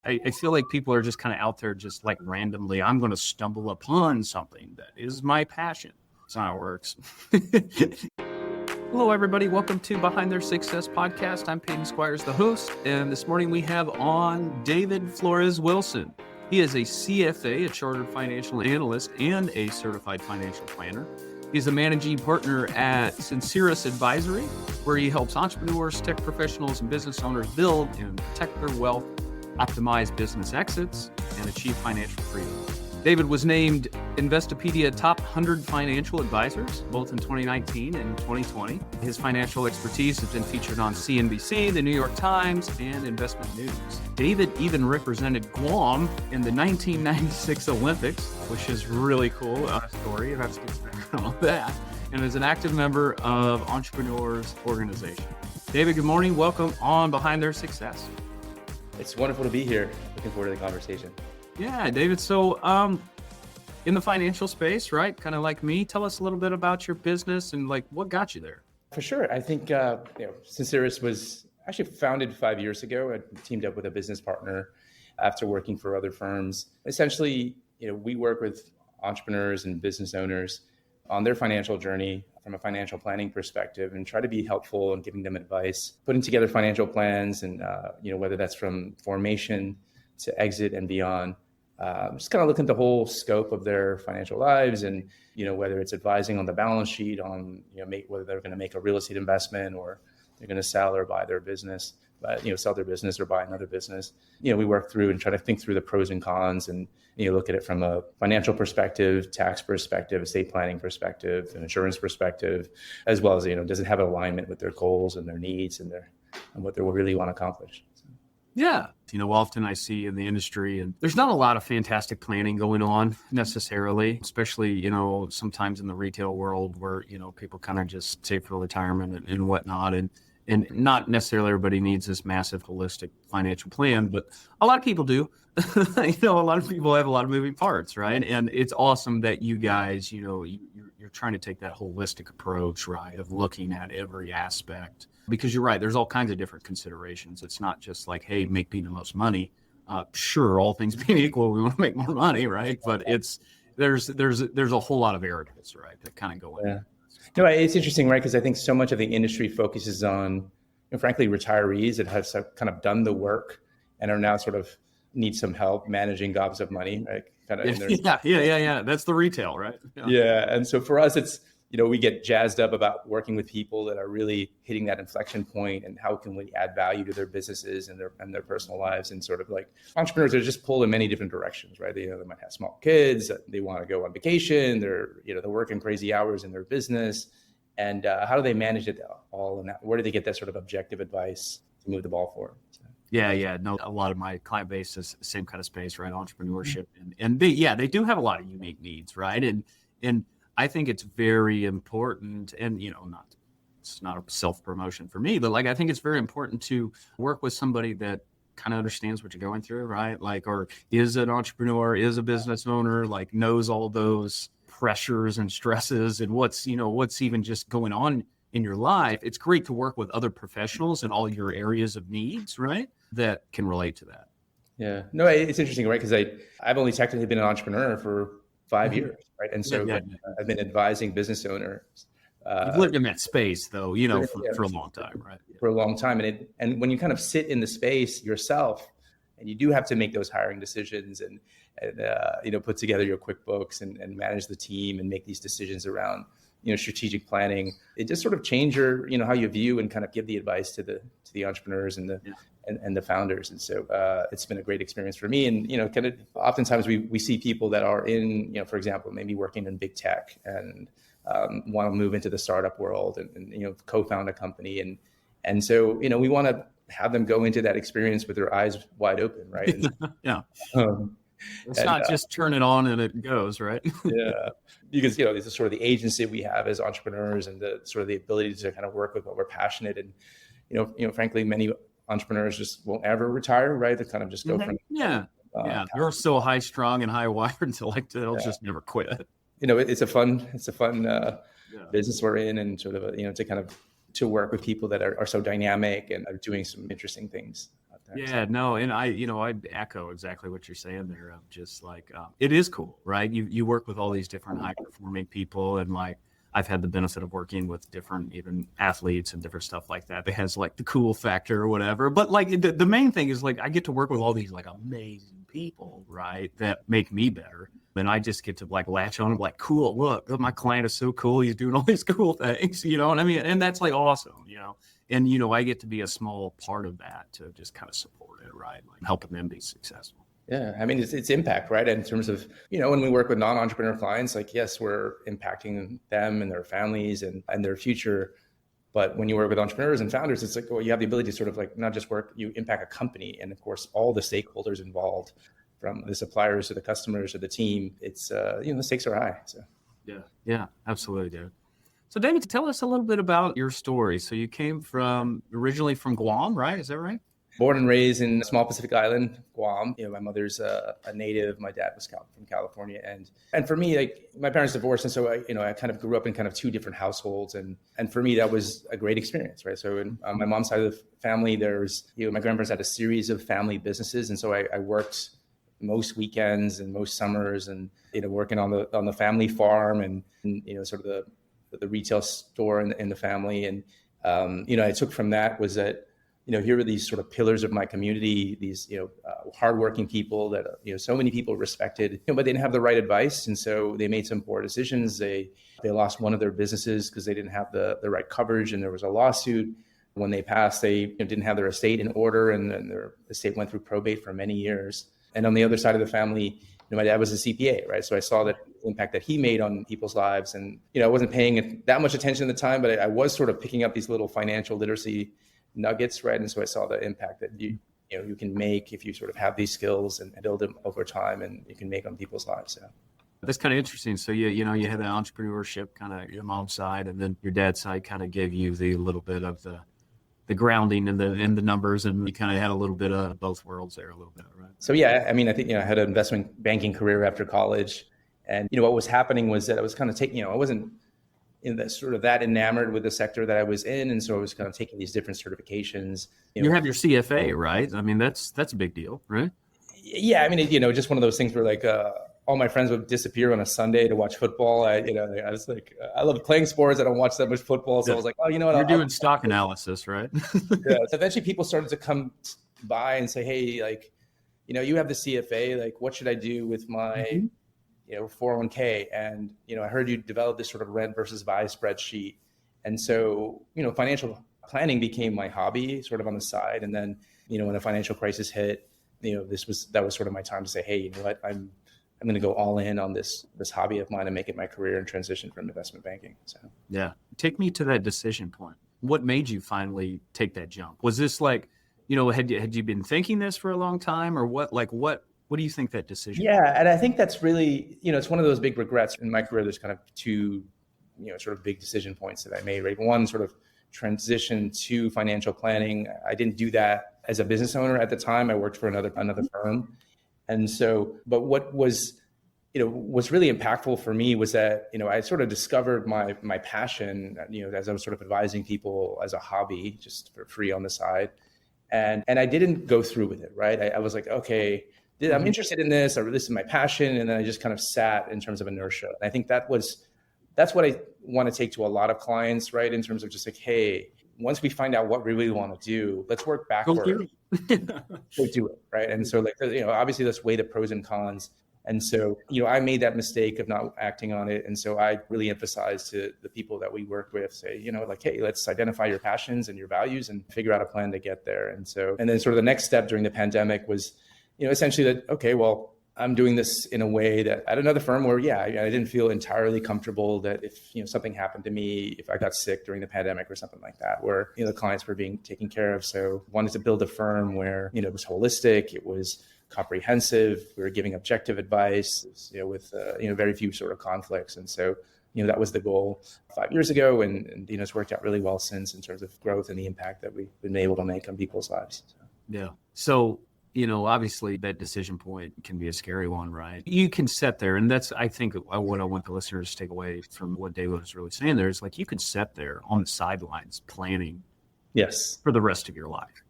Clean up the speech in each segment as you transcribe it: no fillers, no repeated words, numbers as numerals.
I feel like people are just kind of out there just like randomly, I'm going to stumble upon something that is my passion. That's not how it works. Hello, everybody. Welcome to Behind Their Success podcast. I'm Peyton Squires, the host. And this morning we have on David Flores Wilson. He is a CFA, a chartered financial analyst, and a certified financial planner. He's a managing partner at Sincerus Advisory, where he helps entrepreneurs, tech professionals, and business owners build and protect their wealth, optimize business exits, and achieve financial freedom. David was named Investopedia Top 100 Financial Advisors, both in 2019 and 2020. His financial expertise has been featured on CNBC, the New York Times, and Investment News. David even represented Guam in the 1996 Olympics, which is really cool story. That's on that, and is an active member of Entrepreneurs Organization. David, good morning. Welcome on Behind Their Success. It's wonderful to be here. Looking forward to the conversation. Yeah, David. So in the financial space, right? Kind of like me, tell us a little bit about your business and like what got you there. For sure. I think Sincerus was actually founded 5 years ago. I teamed up with a business partner after working for other firms. Essentially, we work with entrepreneurs and business owners on their financial journey from a financial planning perspective and try to be helpful in giving them advice, putting together financial plans and, whether that's from formation to exit and beyond, just kind of looking at the whole scope of their financial lives and, whether it's advising on the balance sheet on, whether they're going to make a real estate investment or they're going to sell or buy their business, sell their business or buy another business. We work through and try to think through the pros and cons and, look at it from a financial perspective, tax perspective, estate planning perspective, an insurance perspective, as well as, does it have an alignment with their goals and their needs and what they really want to accomplish. Yeah. Often I see in the industry, and there's not a lot of fantastic planning going on necessarily, especially, sometimes in the retail world where, people kind of just save for retirement and whatnot. And not necessarily everybody needs this massive holistic financial plan, but a lot of people do. A lot of people have a lot of moving parts, right? And it's awesome that you guys, you're trying to take that holistic approach, right, of looking at every aspect. Because you're right, there's all kinds of different considerations. It's not just like, hey, make me the most money. Sure, all things being equal, we want to make more money, right? But there's a whole lot of variables, right, that kind of go in. Yeah. No, it's interesting, right? Because I think so much of the industry focuses on, frankly, retirees that have kind of done the work and are now sort of need some help managing gobs of money, right? Kind of in their... Yeah. That's the retail, right? Yeah. And so for us, it's, we get jazzed up about working with people that are really hitting that inflection point and how can we add value to their businesses and their personal lives, and sort of like entrepreneurs are just pulled in many different directions, right? They might have small kids, they want to go on vacation, they're working crazy hours in their business, and how do they manage it all? And where do they get that sort of objective advice to move the ball forward? So. Yeah. No, a lot of my client base is the same kind of space, right? Entrepreneurship, and they do have a lot of unique needs, right? And I think it's very important, and it's not a self-promotion for me, but I think it's very important to work with somebody that kind of understands what you're going through, right? Or is an entrepreneur, is a business owner, knows all those pressures and stresses and what's even just going on in your life. It's great to work with other professionals in all your areas of needs, right, that can relate to that. Yeah, no, it's interesting, right? Because I've only technically been an entrepreneur for 5 years, right? And so I've been advising business owners. You've lived in that space, though, for a long time, right? For a long time, and when you kind of sit in the space yourself, and you do have to make those hiring decisions and put together your QuickBooks and manage the team and make these decisions around strategic planning, it just sort of change your how you view and kind of give the advice to the entrepreneurs and the founders. And so it's been a great experience for me. And kind of oftentimes we see people that are in for example, maybe working in big tech and want to move into the startup world and co-found a company, and so we want to have them go into that experience with their eyes wide open, right? And, yeah. It's not just turn it on and it goes, right? Yeah, because this is sort of the agency we have as entrepreneurs and the sort of the ability to kind of work with what we're passionate and frankly, many entrepreneurs just won't ever retire, right? They kind of just go from they're so high strung and high wired until they'll just never quit. It's a fun business we're in, and sort of to work with people that are so dynamic and are doing some interesting things out Yeah, no, and I echo exactly what you're saying there. Of just like, it is cool, right? You work with all these different high performing people, and like I've had the benefit of working with different even athletes and different stuff like that. It has like the cool factor or whatever. But like the main thing is like I get to work with all these like amazing people, right? That make me better. And I just get to like latch on and be like, cool, look, my client is so cool. He's doing all these cool things, you know what I mean? And that's like awesome, you know? And, I get to be a small part of that to just kind of support it, right? Like helping them be successful. Yeah. I mean, it's impact, right? In terms of, when we work with non-entrepreneur clients, like, yes, we're impacting them and their families and their future. But when you work with entrepreneurs and founders, it's like, well, you have the ability to sort of like not just work, you impact a company. And of course, all the stakeholders involved, from the suppliers to the customers to the team, it's, the stakes are high. So. Yeah, absolutely, dude. So David, tell us a little bit about your story. So you came originally from Guam, right? Is that right? Born and raised in a small Pacific island, Guam. My mother's a native. My dad was from California, and for me, like my parents divorced, and so I kind of grew up in kind of two different households, and for me that was a great experience, right? So on my mom's side of the family, there's my grandparents had a series of family businesses, and so I worked most weekends and most summers, and working on the family farm and sort of the retail store in the family, and I took from that was that. Here were these sort of pillars of my community, these, hardworking people that, so many people respected, but they didn't have the right advice. And so they made some poor decisions. They lost one of their businesses because they didn't have the right coverage, and there was a lawsuit. When they passed, they didn't have their estate in order, and then their estate went through probate for many years. And on the other side of the family, my dad was a CPA, right? So I saw the impact that he made on people's lives. And, I wasn't paying that much attention at the time, but I was sort of picking up these little financial literacy nuggets, right? And so I saw the impact that you can make if you sort of have these skills and build them over time, and you can make on people's lives. So that's kind of interesting. So you had the entrepreneurship kind of your mom's side, and then your dad's side kind of gave you the little bit of the grounding and the numbers, and you kind of had a little bit of both worlds there a little bit, right? So yeah, I mean, I think I had an investment banking career after college, and what was happening was that I was kind of taking, I wasn't that enamored with the sector that I was in. And so I was kind of taking these different certifications. You have your CFA, right? I mean, that's a big deal, right? Yeah. I mean, just one of those things where like, all my friends would disappear on a Sunday to watch football. I was like, I love playing sports. I don't watch that much football. So I was like, oh, you know what? You're doing stock analysis, right? Yeah. So eventually people started to come by and say, hey, like, you have the CFA, like, what should I do with my, 401k. And, I heard you develop this sort of rent versus buy spreadsheet. And so, financial planning became my hobby sort of on the side. And then, when the financial crisis hit, that was sort of my time to say, hey, you know what, I'm going to go all in on this hobby of mine and make it my career and transition from investment banking. So, yeah. Take me to that decision point. What made you finally take that jump? Was this like, had you been thinking this for a long time, or what do you think that decision? Yeah. And I think that's really, it's one of those big regrets in my career. There's kind of two, sort of big decision points that I made, right? One, sort of transition to financial planning. I didn't do that as a business owner at the time. I worked for another firm. And so, but what was, what's really impactful for me was that, I sort of discovered my passion, as I was sort of advising people as a hobby, just for free on the side. And I didn't go through with it, right? I was like, okay, I'm interested in this, or this is my passion. And then I just kind of sat in terms of inertia. And I think that's what I want to take to a lot of clients, right? In terms of just like, hey, once we find out what we really want to do, let's work backward. Go do it, right? And so like, obviously let's weigh the pros and cons. And so, I made that mistake of not acting on it. And so I really emphasize to the people that we work with, say, like, hey, let's identify your passions and your values and figure out a plan to get there. And then sort of the next step during the pandemic was, essentially that, okay, well, I'm doing this in a way that at another firm where, I didn't feel entirely comfortable that if, something happened to me, if I got sick during the pandemic or something like that, where, the clients were being taken care of. So wanted to build a firm where, it was holistic, it was comprehensive, we were giving objective advice, with, very few sort of conflicts. And so, that was the goal 5 years ago. And it's worked out really well since in terms of growth and the impact that we've been able to make on people's lives. So. Yeah. So, obviously that decision point can be a scary one, right? You can sit there, and that's, I think, what I want the listeners to take away from what David was really saying there is like, you can sit there on the sidelines planning yes, for the rest of your life.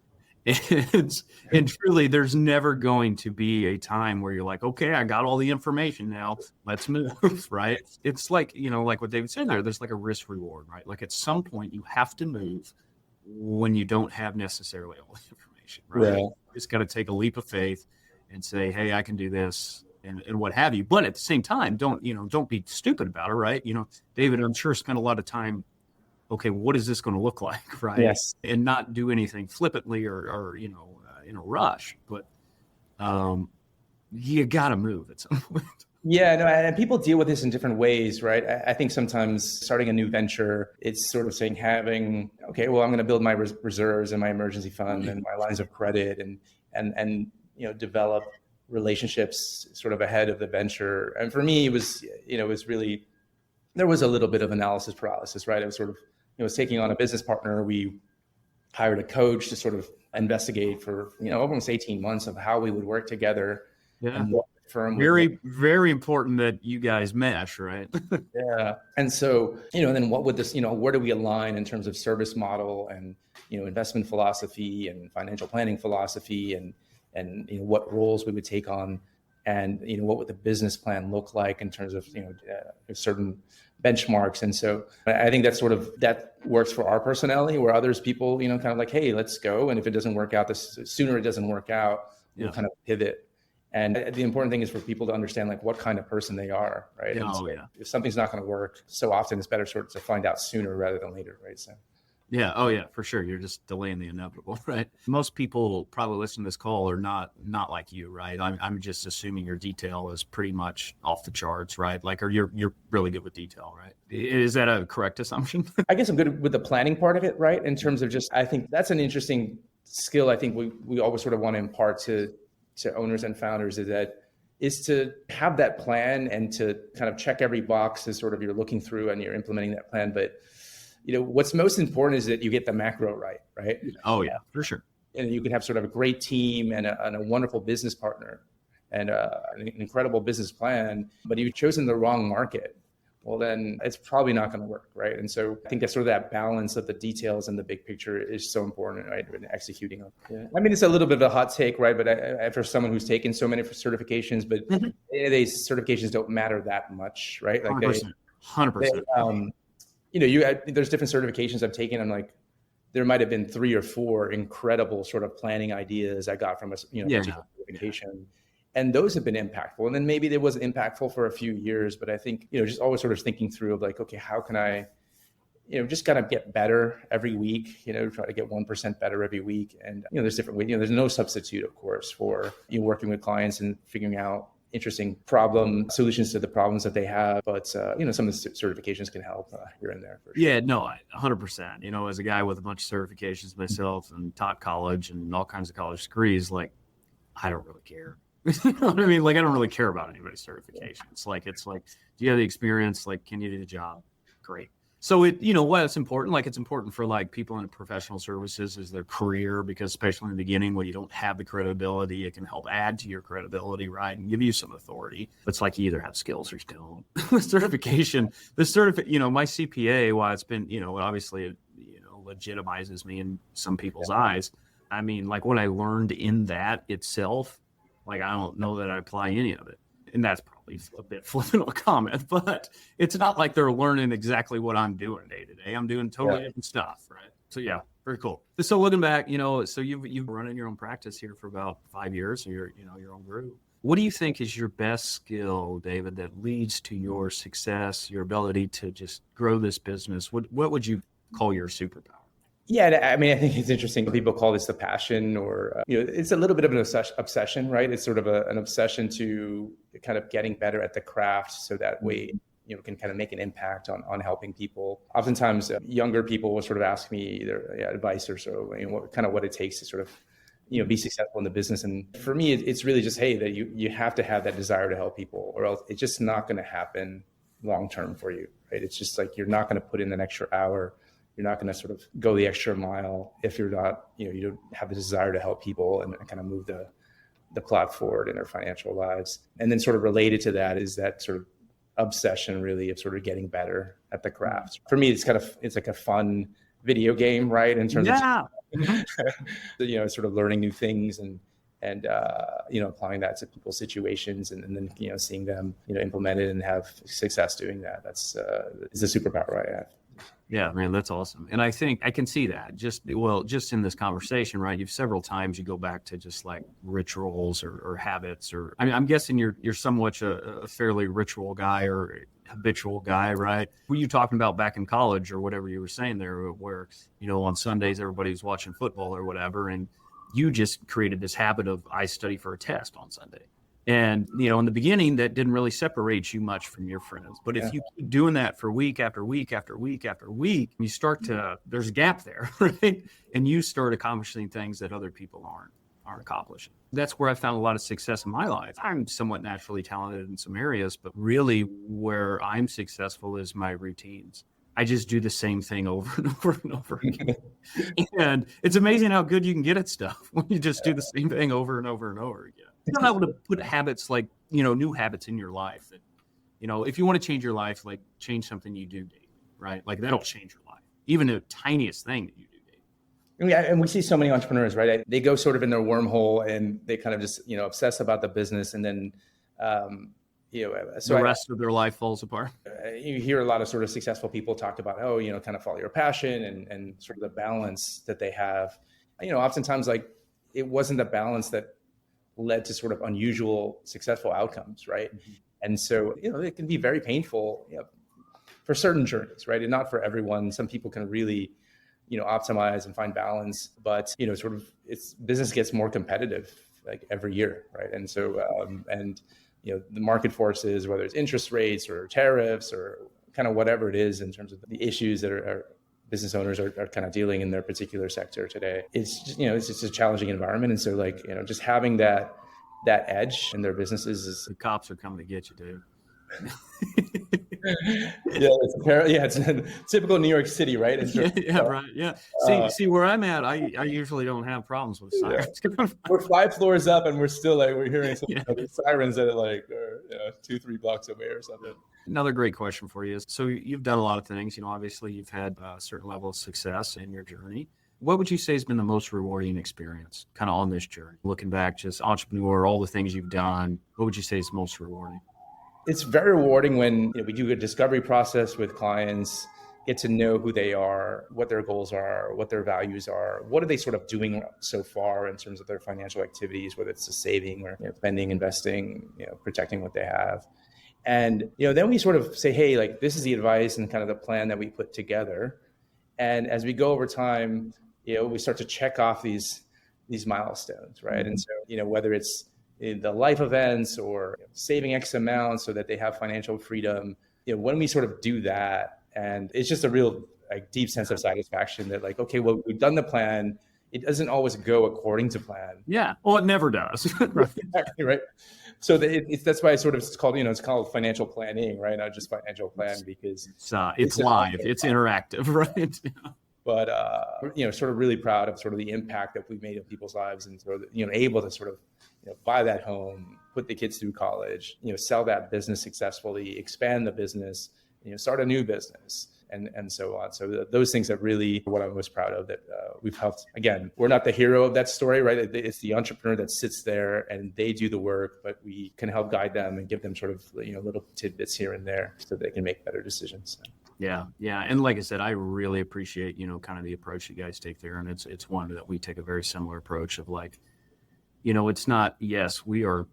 And truly, there's never going to be a time where you're like, okay, I got all the information now, let's move, right? It's like, like what David said there's like a risk reward, right? Like at some point you have to move when you don't have necessarily all the information, right? Right. You just got to take a leap of faith and say, hey, I can do this and what have you. But at the same time, don't be stupid about it, right? David, I'm sure spent a lot of time, okay, what is this going to look like, right? Yes. And not do anything flippantly or in a rush. But you got to move at some point. Yeah, no, and people deal with this in different ways, right? I think sometimes starting a new venture, it's sort of saying okay, well, I'm going to build my reserves and my emergency fund and my lines of credit and develop relationships sort of ahead of the venture. And for me, it was really, there was a little bit of analysis paralysis, right? It was sort of, was taking on a business partner. We hired a coach to sort of investigate for, almost 18 months of how we would work together. Yeah. And what firm very, very important that you guys mesh, right? Yeah. And so, then what would this, where do we align in terms of service model and, investment philosophy and financial planning philosophy and what roles we would take on and, what would the business plan look like in terms of, certain benchmarks. And so I think that works for our personality, where others people, kind of like, hey, let's go. And if it doesn't work out, the sooner it doesn't work out, we'll kind of pivot. And the important thing is for people to understand like what kind of person they are, right? Yeah, so if something's not going to work, so often it's better sort of to find out sooner rather than later, right? So. Yeah. Oh, yeah, for sure. You're just delaying the inevitable, right? Most people probably listening to this call are not like you, right? I'm just assuming your detail is pretty much off the charts, right? Like, or you're really good with detail, right? Is that a correct assumption? I guess I'm good with the planning part of it, right? In terms of I think that's an interesting skill. I think we always sort of want to impart to owners and founders is to have that plan and to kind of check every box as sort of you're looking through and you're implementing that plan. But, what's most important is that you get the macro right? Oh yeah, for sure. And you can have sort of a great team and a wonderful business partner and an incredible business plan, but you've chosen the wrong market. Well, then it's probably not going to work, right? And so I think that's sort of that balance of the details and the big picture is so important, right? In executing on. Yeah. I mean, it's a little bit of a hot take, right? But for someone who's taken so many certifications, but these certifications don't matter that much, right? Like 100%. There's different certifications I've taken. I'm like, there might have been 3 or 4 incredible sort of planning ideas I got from a certification. And those have been impactful. And then maybe it was impactful for a few years, but I think, just always sort of thinking through of like, okay, how can I, just kind of get better every week, try to get 1% better every week. And, there's different ways, there's no substitute, of course, for working with clients and figuring out interesting solutions to the problems that they have. But, some of the certifications can help here and there. For sure. Yeah, no, 100%. As a guy with a bunch of certifications myself and taught college and all kinds of college degrees, like, I don't really care. You know what I mean? Like, I don't really care about anybody's certifications. Like, it's like, do you have the experience? Like, can you do the job? Great. So it's important. Like, it's important for like people in professional services is their career, because especially in the beginning when you don't have the credibility, it can help add to your credibility, right? And give you some authority. It's like you either have skills or you don't. My CPA, while it's been, obviously, it, legitimizes me in some people's eyes. I mean, like what I learned in that itself, like, I don't know that I apply any of it. And that's probably a bit flippant of a comment, but it's not like they're learning exactly what I'm doing day to day. I'm doing totally different stuff, right? So yeah, very cool. So looking back, so you've running your own practice here for about 5 years, or your own group. What do you think is your best skill, David, that leads to your success, your ability to just grow this business? What would you call your superpower? Yeah, I mean, I think it's interesting. People call this the passion, or it's a little bit of an obsession, right? It's sort of an obsession to kind of getting better at the craft, so that way can kind of make an impact on helping people. Oftentimes, younger people will sort of ask me either advice or so, what it takes to sort of be successful in the business. And for me, it's really just, hey, that you have to have that desire to help people, or else it's just not going to happen long term for you, right? It's just like you're not going to put in an extra hour. You're not going to sort of go the extra mile if you're not, you don't have the desire to help people and kind of move the plot forward in their financial lives. And then sort of related to that is that sort of obsession really of sort of getting better at the craft. For me, it's like a fun video game, right? In terms of Yeah. Mhm. sort of learning new things and applying that to people's situations and then seeing them implement it and have success doing that. That's is a superpower I have. Yeah, man, that's awesome. And I think I can see that just in this conversation, right? You've several times you go back to just like rituals or habits, or I mean, I'm guessing you're somewhat a fairly ritual guy or habitual guy, right? Were you talking about back in college or whatever you were saying there, where, on Sundays, everybody was watching football or whatever, and you just created this habit of I study for a test on Sunday. And, in the beginning, that didn't really separate you much from your friends. But if you keep doing that for week after week after week after week, you start there's a gap there, right? And you start accomplishing things that other people aren't accomplishing. That's where I found a lot of success in my life. I'm somewhat naturally talented in some areas, but really where I'm successful is my routines. I just do the same thing over and over and over again. And it's amazing how good you can get at stuff when you just do the same thing over and over and over again. You're not able to put habits like, new habits in your life that, if you want to change your life, like change something you do daily, right? Like that'll change your life, even the tiniest thing that you do daily. Yeah, and we see so many entrepreneurs, right? They go sort of in their wormhole and they kind of just, obsess about the business. And then, so the rest of their life falls apart. You hear a lot of sort of successful people talk about, kind of follow your passion and sort of the balance that they have. Oftentimes, like it wasn't the balance that led to sort of unusual successful outcomes, right? Mm-hmm. And so, it can be very painful for certain journeys, right? And not for everyone. Some people can really, optimize and find balance, but, sort of business gets more competitive like every year, right? And so, the market forces, whether it's interest rates or tariffs or kind of whatever it is in terms of the issues that are business owners are kind of dealing in their particular sector today. It's just, it's just a challenging environment. And so like, just having that edge in their businesses is... The cops are coming to get you, dude. It's a typical New York City, right? Right. Yeah. See where I'm at, I usually don't have problems with sirens. Yeah. We're 5 floors up and we're still like, we're hearing some sirens that are like, 2-3 blocks away or something. Another great question for you is, so you've done a lot of things, obviously you've had a certain level of success in your journey. What would you say has been the most rewarding experience kind of on this journey? Looking back, just entrepreneur, all the things you've done, what would you say is most rewarding? It's very rewarding when we do a discovery process with clients, get to know who they are, what their goals are, what their values are, what are they sort of doing so far in terms of their financial activities, whether it's saving or spending, investing, protecting what they have. And then we sort of say, hey, like this is the advice and kind of the plan that we put together. And as we go over time, we start to check off these milestones, right? Mm-hmm. And so, whether it's in the life events or saving X amount so that they have financial freedom, when we sort of do that, and it's just a real like deep sense of satisfaction that like, okay, well, we've done the plan. It doesn't always go according to plan. Yeah. Well, it never does. Exactly, right. So that's why it's called, it's called financial planning, right? Not just financial plan, because it's live, it's interactive, right? But, sort of really proud of sort of the impact that we've made in people's lives and sort of, able to sort of, buy that home, put the kids through college, sell that business successfully, expand the business, start a new business and so on. So those things are really what I'm most proud of that we've helped. Again, we're not the hero of that story, right? It's the entrepreneur that sits there and they do the work, but we can help guide them and give them sort of, little tidbits here and there so they can make better decisions. Yeah. And like I said, I really appreciate, kind of the approach you guys take there. And it's one that we take a very similar approach of like, it's not, yes, we are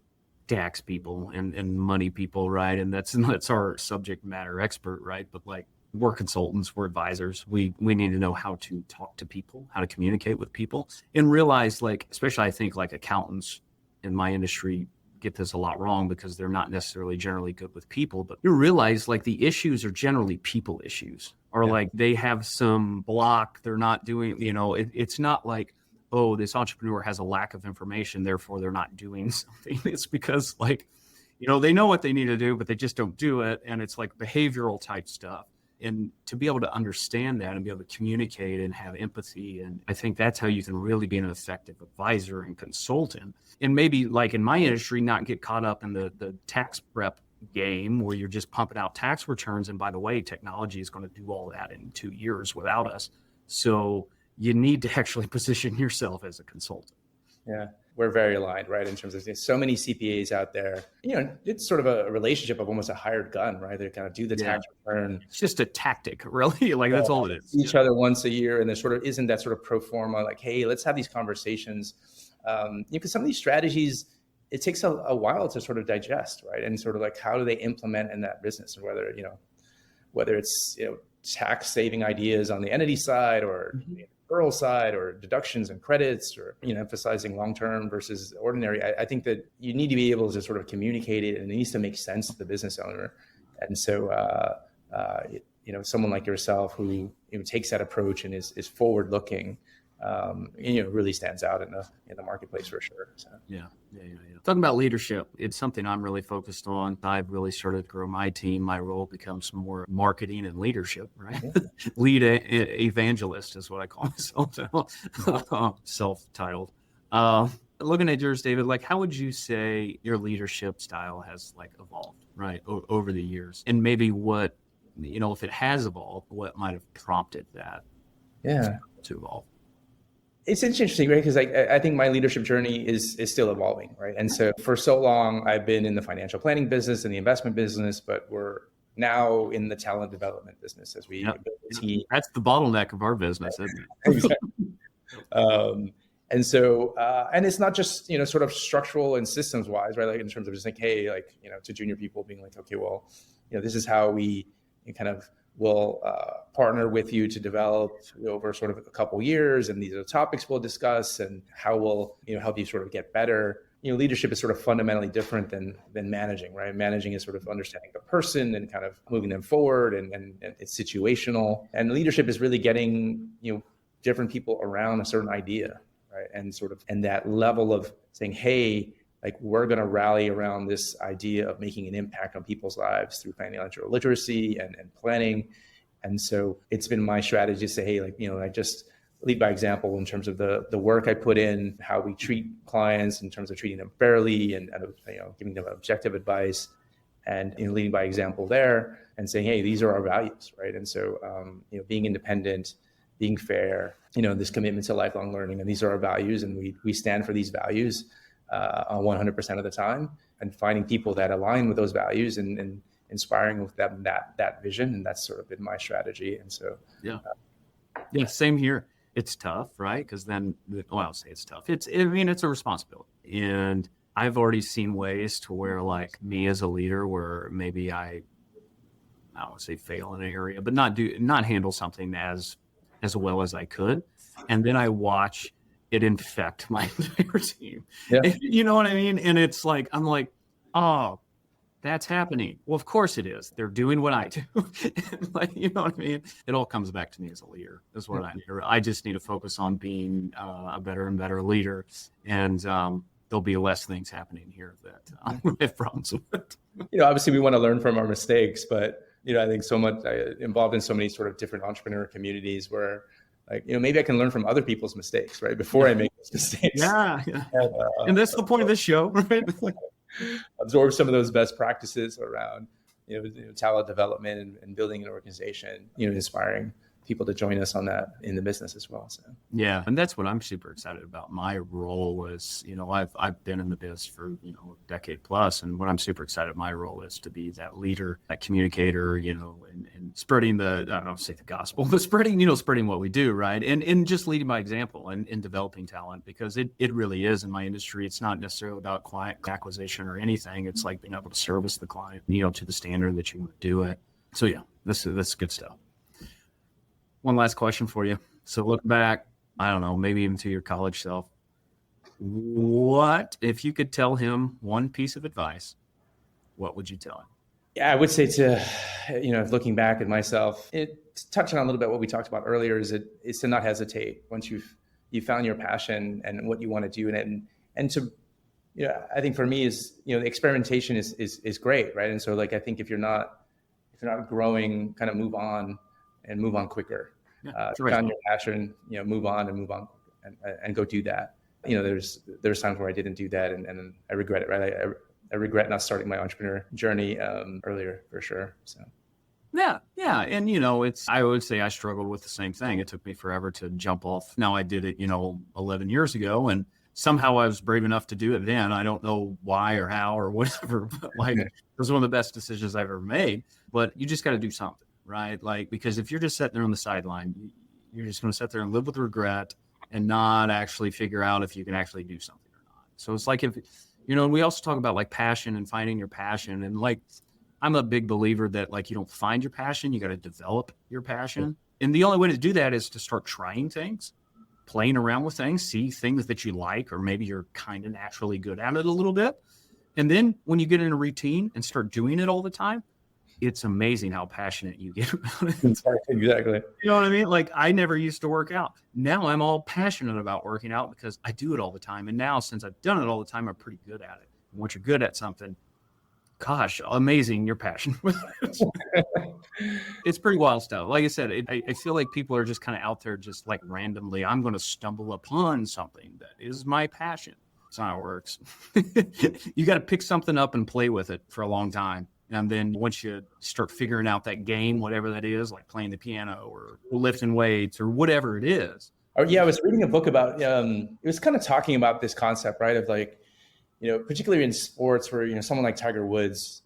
tax people and money people, right? And that's our subject matter expert, right? But like we're consultants, we're advisors. We need to know how to talk to people, how to communicate with people and realize like, especially I think like accountants in my industry get this a lot wrong because they're not necessarily generally good with people, but you realize like the issues are generally people issues or like they have some block. They're not doing, it's not like, oh, this entrepreneur has a lack of information, therefore they're not doing something. It's because like, they know what they need to do, but they just don't do it. And it's like behavioral type stuff. And to be able to understand that and be able to communicate and have empathy. And I think that's how you can really be an effective advisor and consultant. And maybe like in my industry, not get caught up in the tax prep game where you're just pumping out tax returns. And by the way, technology is going to do all that in 2 years without us. So you need to actually position yourself as a consultant. Yeah, we're very aligned, right? In terms of there's so many CPAs out there. It's sort of a relationship of almost a hired gun, right? They kind of do the tax return. It's just a tactic, really. Like that's all it is. See each other once a year, and there sort of isn't that sort of pro forma, like, hey, let's have these conversations. Because some of these strategies, it takes a while to sort of digest, right? And sort of like, how do they implement in that business, and whether it's tax saving ideas on the entity side or referral side or deductions and credits or emphasizing long-term versus ordinary. I think that you need to be able to sort of communicate it, and it needs to make sense to the business owner. And so someone like yourself who takes that approach and is forward looking really stands out in the marketplace for sure. So. Yeah. Talking about leadership, it's something I'm really focused on. I've really started to grow my team. My role becomes more marketing and leadership, right? Yeah. Lead evangelist is what I call myself now, self-titled. Looking at yours, David, like how would you say your leadership style has like evolved, right, over the years? And maybe what, if it has evolved, what might have prompted that to evolve? It's interesting, right? Because I think my leadership journey is still evolving, right? And so for so long, I've been in the financial planning business and the investment business, but we're now in the talent development business as we build a team. That's the bottleneck of our business, isn't it? Exactly. And so, and it's not just, sort of structural and systems wise, right? Like in terms of just like, hey, like, to junior people being like, okay, well, this is how we kind of will partner with you to develop over sort of a couple years, and these are the topics we'll discuss, and how we'll help you sort of get better. Leadership is sort of fundamentally different than managing, right? Managing is sort of understanding the person and kind of moving them forward, and it's situational. And leadership is really getting different people around a certain idea, right? And that level of saying, hey, like we're going to rally around this idea of making an impact on people's lives through financial literacy and planning. And so it's been my strategy to say, hey, like, I just lead by example in terms of the work I put in, how we treat clients in terms of treating them fairly and giving them objective advice, and leading by example there and saying, hey, these are our values, right? And so, being independent, being fair, this commitment to lifelong learning, and these are our values, and we stand for these values 100% of the time, and finding people that align with those values and inspiring with them that vision. And that's sort of been my strategy. And so, same here. It's tough, right? Because then, I'll say it's tough. It's a responsibility. And I've already seen ways to where like me as a leader, where maybe I would say fail in an area, but not handle something as well as I could. And then I watch it infect my entire team. Yeah. You know what I mean? And it's like, I'm like, oh, that's happening. Well, of course it is. They're doing what I do. Like, you know what I mean? It all comes back to me as a leader. That's what I just need to focus on being a better and better leader. And there'll be less things happening here that I have problems with. Obviously we want to learn from our mistakes, but, I think so much involved in so many sort of different entrepreneur communities where, like, maybe I can learn from other people's mistakes, right? Before I make those mistakes. Yeah. And that's the point of this show, right? Absorb some of those best practices around, talent development and building an organization, inspiring people to join us on that in the business as well. So yeah, and that's what I'm super excited about. My role is, I've been in the biz for a decade plus, and what I'm super excited my role is to be that leader, that communicator, and spreading I don't know, say the gospel, but spreading what we do, right? And just leading by example and developing talent, because it really is in my industry. It's not necessarily about client acquisition or anything. It's like being able to service the client, to the standard that you do it. So yeah, this is good stuff. One last question for you. So look back, I don't know, maybe even to your college self. What, if you could tell him one piece of advice, what would you tell him? Yeah, I would say to, looking back at myself, touching on a little bit what we talked about earlier, is to not hesitate once you've found your passion and what you want to do in it. And to, I think for me is, the experimentation is great, right? And so like, I think if you're not growing, kind of move on quicker. Found your passion, move on and go do that. There's times where I didn't do that and I regret it, right? I regret not starting my entrepreneur journey earlier for sure. So Yeah. And, I would say I struggled with the same thing. It took me forever to jump off. Now I did it, 11 years ago, and somehow I was brave enough to do it then. I don't know why or how or whatever, but it was one of the best decisions I've ever made. But you just got to do something, right? Because if you're just sitting there on the sideline, you're just going to sit there and live with regret and not actually figure out if you can actually do something or not. So it's like if, and we also talk about passion and finding your passion. And I'm a big believer that you don't find your passion, you got to develop your passion. And the only way to do that is to start trying things, playing around with things, see things that you like, or maybe you're kind of naturally good at it a little bit. And then when you get in a routine and start doing it all the time, it's amazing how passionate you get about it. Exactly. You know what I mean? I never used to work out. Now I'm all passionate about working out because I do it all the time. And now since I've done it all the time, I'm pretty good at it. And once you're good at something, gosh, amazing, you're passionate with it. It's pretty wild stuff. Like I said, I feel like people are just kind of out there just randomly, I'm going to stumble upon something that is my passion. That's not how it works. You got to pick something up and play with it for a long time. And then once you start figuring out that game, whatever that is, like playing the piano or lifting weights or whatever it is. Oh, yeah, I was reading a book about, it was kind of talking about this concept, right? Of particularly in sports where, someone like Tiger Woods,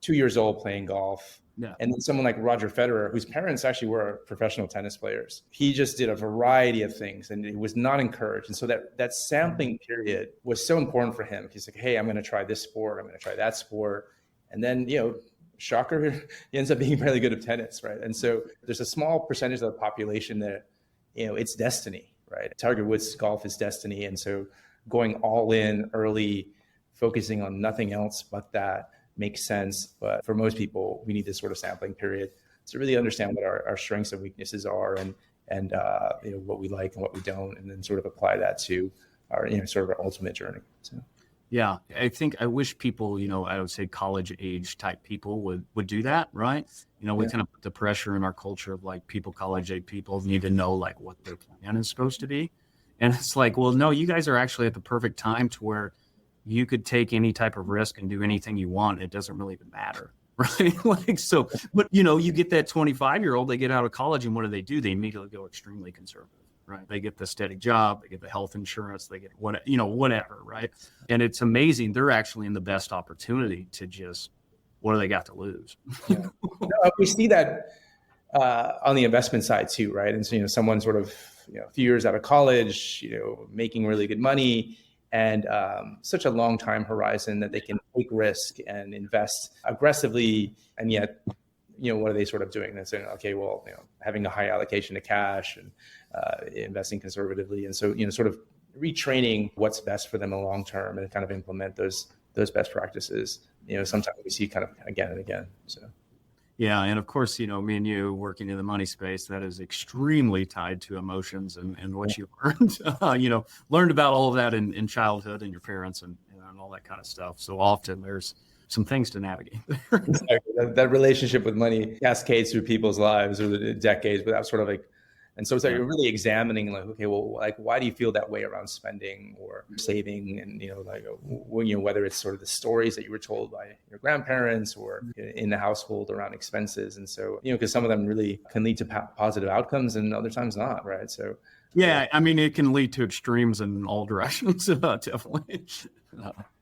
2 years old playing golf. Yeah. And then someone like Roger Federer, whose parents actually were professional tennis players. He just did a variety of things and it was not encouraged. And so that sampling period was so important for him. He's like, hey, I'm going to try this sport. I'm going to try that sport. And then, shocker, he ends up being really good at tennis, right? And so there's a small percentage of the population that, it's destiny, right? Tiger Woods golf is destiny. And so going all in early, focusing on nothing else but that makes sense. But for most people, we need this sort of sampling period to really understand what our strengths and weaknesses are and what we like and what we don't, and then sort of apply that to our, sort of our ultimate journey. So. Yeah, I wish people, I would say college age type people would do that, right? We kind of put the pressure in our culture of people, college age people need to know what their plan is supposed to be. And it's well, no, you guys are actually at the perfect time to where you could take any type of risk and do anything you want. It doesn't really even matter, right? But you get that 25-year-old, they get out of college and what do? They immediately go extremely conservative. Right. They get the steady job, they get the health insurance, they get whatever. Right. And it's amazing. They're actually in the best opportunity to just, what do they got to lose? Yeah. We see that on the investment side too. Right. And so, someone sort of, a few years out of college, making really good money and such a long time horizon that they can take risk and invest aggressively. And yet, what are they sort of doing? They're saying, okay, well, having a high allocation to cash and investing conservatively. And so, sort of retraining what's best for them in the long term and kind of implement those best practices, sometimes we see kind of again and again. So. Yeah. And of course, me and you working in the money space, that is extremely tied to emotions and what you learned, learned about all of that in childhood and your parents and all that kind of stuff. So often there's some things to navigate there. Exactly. That relationship with money cascades through people's lives or the decades, but that's sort of and so it's you're really examining okay, well, why do you feel that way around spending or saving? And, whether it's sort of the stories that you were told by your grandparents or in the household around expenses. And so, because some of them really can lead to positive outcomes and other times not. Right. So. Yeah. I mean, it can lead to extremes in all directions. Definitely.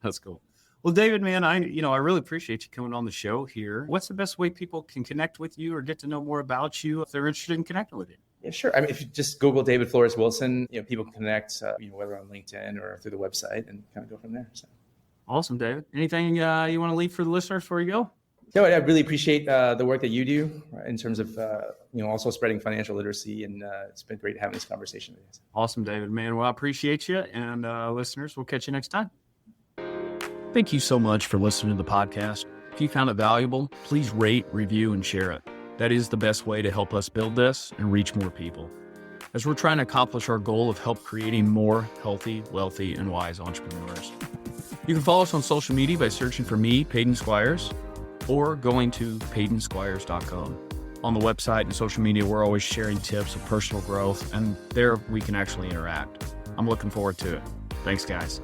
That's cool. Well, David, man, I really appreciate you coming on the show here. What's the best way people can connect with you or get to know more about you if they're interested in connecting with you? Yeah, sure. I mean, if you just Google David Flores Wilson, people can connect, whether on LinkedIn or through the website and kind of go from there. So. Awesome, David. Anything you want to leave for the listeners before you go? No, I really appreciate the work that you do in terms of, also spreading financial literacy. And it's been great having this conversation with you. Awesome, David, man. Well, I appreciate you. And listeners, we'll catch you next time. Thank you so much for listening to the podcast. If you found it valuable, please rate, review, and share it. That is the best way to help us build this and reach more people, as we're trying to accomplish our goal of help creating more healthy, wealthy, and wise entrepreneurs. You can follow us on social media by searching for me, Peyton Squires, or going to PeytonSquires.com. On the website and social media, we're always sharing tips of personal growth, and there we can actually interact. I'm looking forward to it. Thanks, guys.